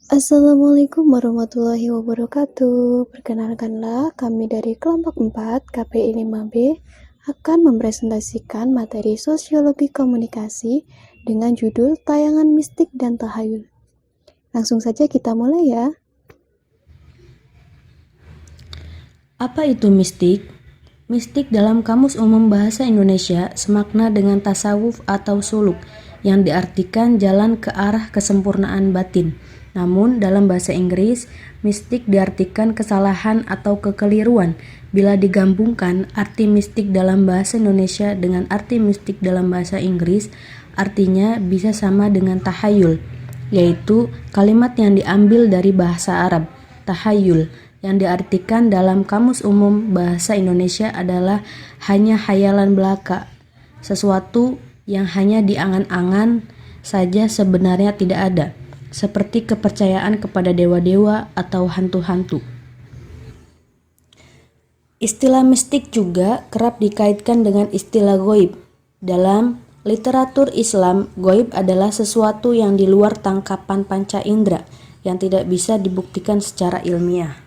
Assalamualaikum warahmatullahi wabarakatuh. Perkenalkanlah, kami dari kelompok 4 KPI 5B akan mempresentasikan materi sosiologi komunikasi dengan judul Tayangan Mistik dan Tahayul. Langsung saja kita mulai ya. Apa itu mistik? Mistik dalam Kamus Umum Bahasa Indonesia semakna dengan tasawuf atau suluk yang diartikan jalan ke arah kesempurnaan batin. Namun dalam bahasa Inggris, mistik diartikan kesalahan atau kekeliruan. Bila digabungkan arti mistik dalam bahasa Indonesia dengan arti mistik dalam bahasa Inggris, artinya bisa sama dengan tahayul, yaitu kalimat yang diambil dari bahasa Arab, tahayul, yang diartikan dalam Kamus Umum Bahasa Indonesia adalah hanya hayalan belaka, sesuatu yang hanya diangan-angan saja sebenarnya tidak ada, seperti kepercayaan kepada dewa-dewa atau hantu-hantu. Istilah mistik juga kerap dikaitkan dengan istilah goib. Dalam literatur Islam, goib adalah sesuatu yang di luar tangkapan panca indera yang tidak bisa dibuktikan secara ilmiah.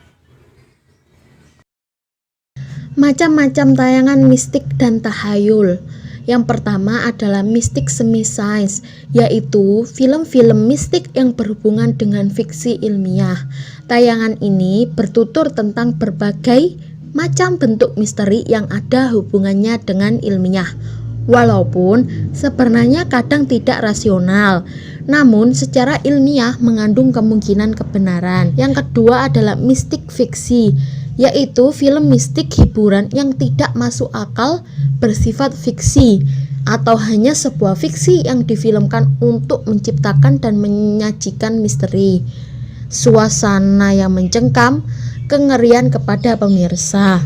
Macam-macam tayangan mistik dan tahayul. Yang pertama adalah mistik semi-sains, yaitu film-film mistik yang berhubungan dengan fiksi ilmiah. Tayangan ini bertutur tentang berbagai macam bentuk misteri yang ada hubungannya dengan ilmiah. Walaupun sebenarnya kadang tidak rasional, namun secara ilmiah mengandung kemungkinan kebenaran. Yang kedua adalah mistik fiksi, yaitu film mistik hiburan yang tidak masuk akal bersifat fiksi atau hanya sebuah fiksi yang difilmkan untuk menciptakan dan menyajikan misteri, suasana yang mencengkam, kengerian kepada pemirsa.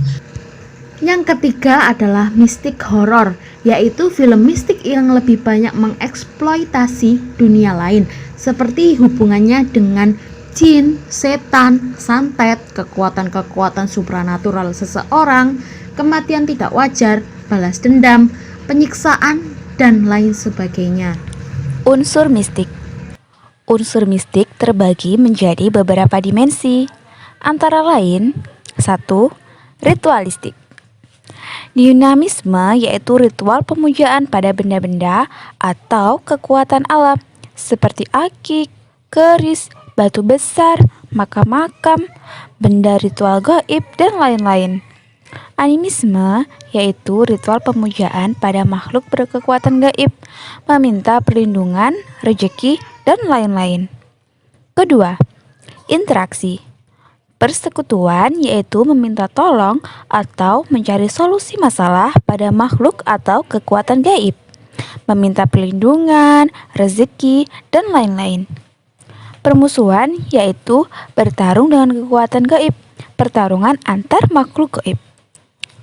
Yang ketiga adalah mistik horor, yaitu film mistik yang lebih banyak mengeksploitasi dunia lain, seperti hubungannya dengan jin, setan, santet, kekuatan-kekuatan supranatural seseorang, kematian tidak wajar, balas dendam, penyiksaan, dan lain sebagainya. Unsur mistik. Unsur mistik terbagi menjadi beberapa dimensi, antara lain 1. Ritualistik. Dinamisme yaitu ritual pemujaan pada benda-benda atau kekuatan alam seperti akik, keris, batu besar, makam-makam, benda ritual gaib, dan lain-lain. Animisme yaitu ritual pemujaan pada makhluk berkekuatan gaib, meminta perlindungan, rejeki, dan lain-lain. Kedua, interaksi. Persekutuan yaitu meminta tolong atau mencari solusi masalah pada makhluk atau kekuatan gaib, meminta perlindungan, rezeki, dan lain-lain. Permusuhan yaitu bertarung dengan kekuatan gaib, pertarungan antar makhluk gaib.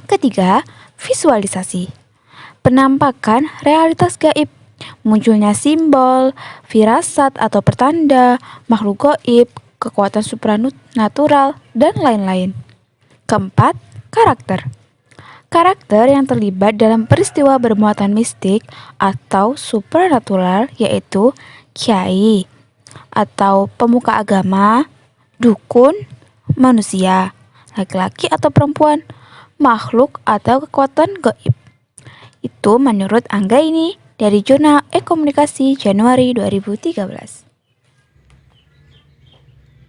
Ketiga, visualisasi. Penampakan realitas gaib, munculnya simbol, firasat atau pertanda, makhluk gaib, kekuatan supranatural, dan lain-lain. Keempat, karakter. Karakter yang terlibat dalam peristiwa bermuatan mistik atau supranatural yaitu kiai atau pemuka agama, dukun, manusia, laki-laki atau perempuan, makhluk atau kekuatan gaib. Itu menurut Angga ini dari Jurnal E-Komunikasi Januari 2013.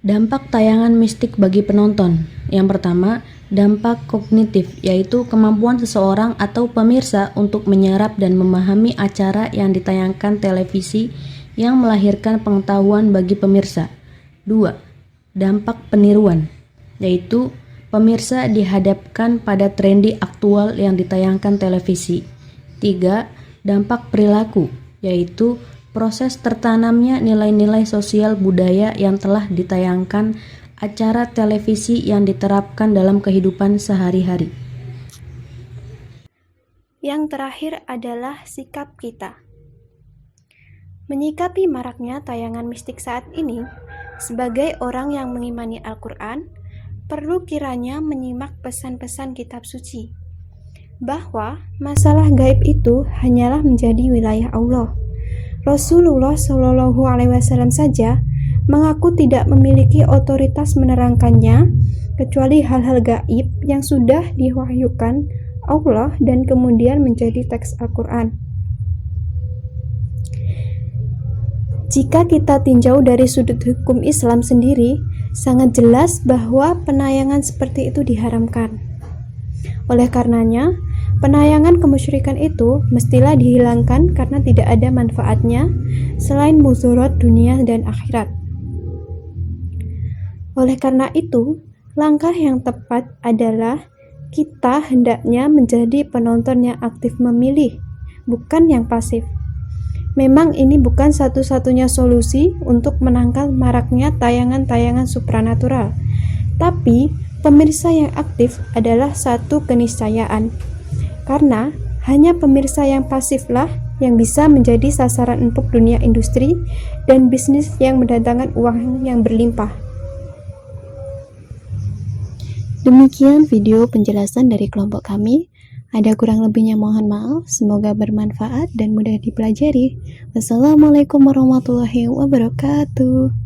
Dampak tayangan mistik bagi penonton. Yang pertama, dampak kognitif, yaitu kemampuan seseorang atau pemirsa untuk menyerap dan memahami acara yang ditayangkan televisi yang melahirkan pengetahuan bagi pemirsa. 2. Dampak peniruan, yaitu pemirsa dihadapkan pada trendi aktual yang ditayangkan televisi. 3. Dampak perilaku, yaitu proses tertanamnya nilai-nilai sosial budaya yang telah ditayangkan acara televisi yang diterapkan dalam kehidupan sehari-hari. Yang terakhir adalah sikap kita. Menyikapi maraknya tayangan mistik saat ini, sebagai orang yang mengimani Al-Quran, perlu kiranya menyimak pesan-pesan kitab suci, bahwa masalah gaib itu hanyalah menjadi wilayah Allah. Rasulullah Shallallahu Alaihi Wasallam saja mengaku tidak memiliki otoritas menerangkannya kecuali hal-hal gaib yang sudah diwahyukan Allah dan kemudian menjadi teks Al-Quran. Jika kita tinjau dari sudut hukum Islam sendiri, sangat jelas bahwa penayangan seperti itu diharamkan. Oleh karenanya, penayangan kemusyrikan itu mestilah dihilangkan karena tidak ada manfaatnya selain mudarat dunia dan akhirat. Oleh karena itu, langkah yang tepat adalah kita hendaknya menjadi penonton yang aktif memilih, bukan yang pasif. Memang ini bukan satu-satunya solusi untuk menangkal maraknya tayangan-tayangan supranatural, tapi pemirsa yang aktif adalah satu keniscayaan, karena hanya pemirsa yang pasiflah yang bisa menjadi sasaran empuk dunia industri dan bisnis yang mendatangkan uang yang berlimpah. Demikian video penjelasan dari kelompok kami. Ada kurang lebihnya mohon maaf, semoga bermanfaat dan mudah dipelajari. Wassalamualaikum warahmatullahi wabarakatuh.